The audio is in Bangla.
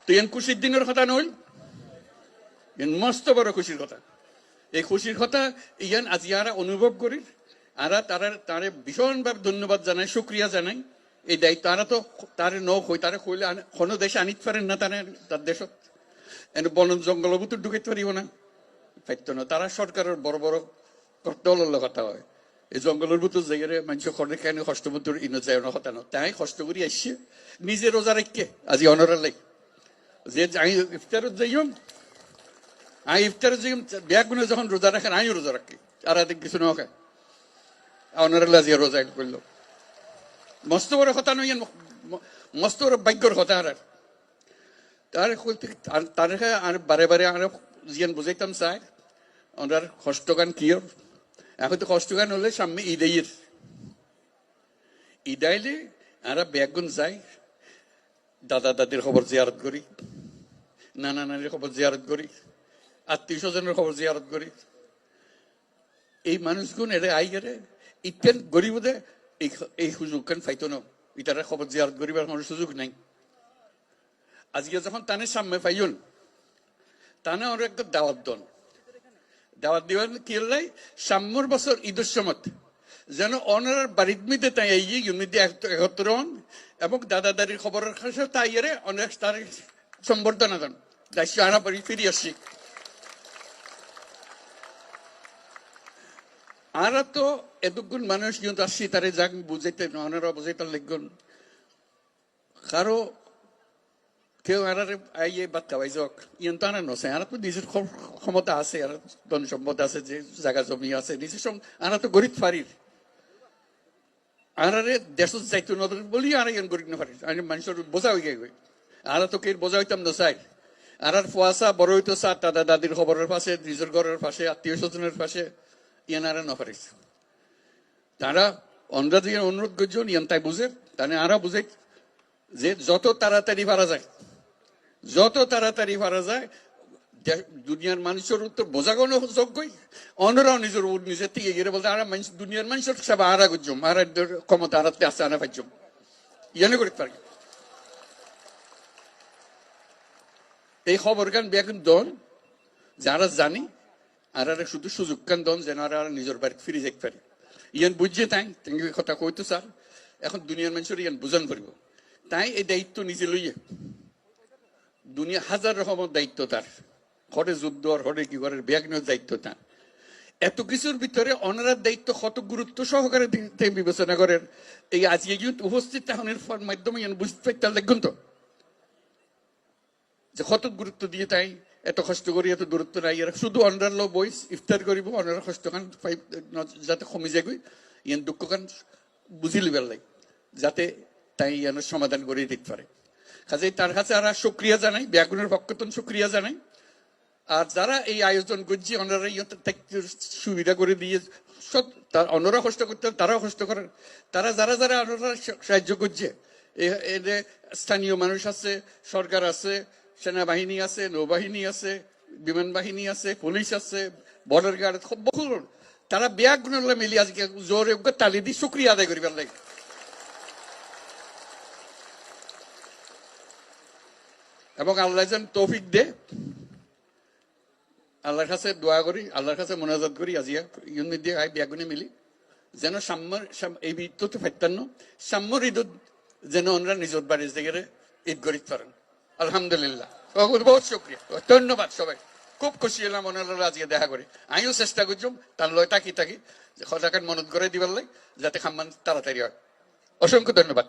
তো এন খুশির দিনের কথা নইল, এন মস্ত বড় খুশির কথা। এই খুশির কথা ইয়ান আজি আরা অনুভব করি, আরা তারে ভীষণভাবে ধন্যবাদ জানাই, শুক্রিয়া জানাই। এই দায়িত্ব আরা তো তারে ন হই, তারে কইলে কোনো দেশে আনিতে পারেন না, তার দেশত এনে বন জঙ্গল ভিতর ঢুকাইতে পারিব না, পাইতো না। তারা সরকারের বড় বড় দলের কথা হয়, এই জঙ্গলের ভিতর জায়গায় মানুষ খড়ে কেন কষ্ট ভিতর ইনো যায় না কথা না। তাই কষ্ট করি আসছে নিজে রোজা রেখে আজি অনরের লাই যে আমি ইফতারত যাইম, আমি ইফতারত যাইম ব্যাগুনে যখন রোজা রাখেন আমিও রোজা রাখি, আর এদিক কিছু না খায় অনরের আজি রোজা করলো। মস্ত বড় কথা নই, মস্ত বড় ভাগ্যর কথা। আর তার আর বারে বারে আর জিয়ান বুঝাইতাম চাই ওনার কষ্টগান কি। এখন তো কষ্টগান হলে সামনে ঈদের ঈদ আইলে আমরা ব্যাগুন যাই, দাদা দাদির খবর জিয়ারত করি, নানা নানির খবর জিয়ারত করি, আত্মীয় স্বজনের খবর জিয়ারত করি। এই মানুষগুন এরে আই গেলে ইতেন গরিবদে এই সুযোগ খান পাইতো না, ইটারা খবর জিয়ারত করিবার কোনো সুযোগ নাই। আজকে যখন তানে সামনে পাইন তানে ওর একটা দাওয়াত দন, দাওয়াত দিবেন কি লাই সাম্যর বছর ঈদের সময় যেন অনার বাড়ির মধ্যে তাই এই ইউনিটি একত্র হন এবং দাদা দাদির খবরের কাছে তাই এর অনেক তার সম্বর্ধনা দেন। দায়িত্ব আনা বাড়ি ফিরে আসছি। আর তো এতক্ষণ মানুষ কিন্তু আসছি তারে যাক বুঝাইতে অনারা বুঝাইতে লিখুন কারো কেউ আর আইয়ে বাদ খাওয়াই যাক ইন তো আনা নছে। আর তো নিজের ক্ষমতা আছে, আর ধন সম্পদ আছে, যে জায়গা জমি আছে নিজের সঙ্গে আর তো গরিব ফারির আর দেশ যাইতো নদী বলি আর গরিব না ফারির মানুষের বোঝা হয়ে গে। আর তো কে বোঝা হইতাম না চাই, আর ফুয়াশা বড় হইতো চা দাদা দাদির খবরের পাশে, নিজের ঘরের পাশে, আত্মীয় স্বজনের পাশে ইয়ান আর না পারিস। তারা অন্যরা যে অনুরোধ করছেন ইয়ান তাই বুঝে তাহলে আরা বুঝে যে যত তাড়াতাড়ি পারা যায়, যত তাড়াতাড়ি পারা যায় দুনিয়ার মানুষের উত্তর বোঝাগণ যোগ্যই অন্যরাও নিজের নিজের থেকে গিয়ে বলতে আর দুনিয়ার মানুষের সব আরা করছম আর ক্ষমতা আরাতে আসতে আনা পাইছম ইয়ানে করতে পারি। এই খবর গান বেগুন দন যারা জানি আর শুধু সুযোগ কান দন যেন আর নিজের বাড়িতে ফিরে যেতে পারি। ইয়ান বুঝছে তাই কথা কইতো স্যার এখন দুনিয়ার মানুষের ইয়ান বুঝান পারিব। তাই এই দায়িত্ব নিজে লইয়ে দুনিয়া হাজার রকমের দায়িত্ব তার, হরে যুদ্ধ আর হরে কি ঘরের ব্যাগনের দায়িত্ব তার। এত কিছুর ভিতরে অনারার দায়িত্ব কত গুরুত্ব সহকারে বিবেচনা করেন এই আজকে কিন্তু উপস্থিত তাহনের মাধ্যমে বুঝতে পারতে দেখুন তো যে কত গুরুত্ব দিয়ে তাই এত কষ্ট করি এত দূরত্ব নাই। এরা শুধু অনার লো বইস ইফতার করিব অনার কষ্ট খান যাতে কমে যায় ইয়ান দুঃখ খান বুঝি লিবার লাই যাতে তাই ইয়ানোর সমাধান করে দিতে পারে। কাজে তার কাছে আর শুক্রিয়া জানাই, ব্যাগুনের পক্ষতন শুক্রিয়া জানাই। আর যারা এই আয়োজন করছে ওনারা সুবিধা করে দিয়ে সব অন্যরা কষ্ট করতে তারাও কষ্ট করেন। তারা যারা যারা ওনারা সাহায্য করছে স্থানীয় মানুষ আছে, সরকার আছে, সেনাবাহিনী আছে, নৌবাহিনী আছে, বিমান বাহিনী আছে, পুলিশ আছে, বর্ডার গার্ড বহু তারা ব্যাগুনের মিলি আজকে জোরে তালি দিয়ে শুক্রিয়া আদায় করিবার লাগে। এবং আল্লাহ যেন তৌফিক দে, আল্লাহর কাছে দোয়া করি, আল্লাহর কাছে মোনাজাত করি আজিয়া ইউনিট দিয়ে ব্যাগুনে মিলি যেন সাম্যর এই ঈদ তো ফাইতান্ন সাম্যর ঈদ যেন ওনারা নিজের বাড়ির জায়গায় ঈদ করিতে পারেন। আলহামদুলিল্লাহ, বহুত শুক্রিয়া, ধন্যবাদ সবাই। খুব খুশি হলাম ওনারা আজকে দেখা করি। আমিও চেষ্টা করছুম তার লয় তাকি যে কথাকে মনত করে দিবার লাই যাতে খাম্মান তাড়াতাড়ি হয়। অসংখ্য ধন্যবাদ।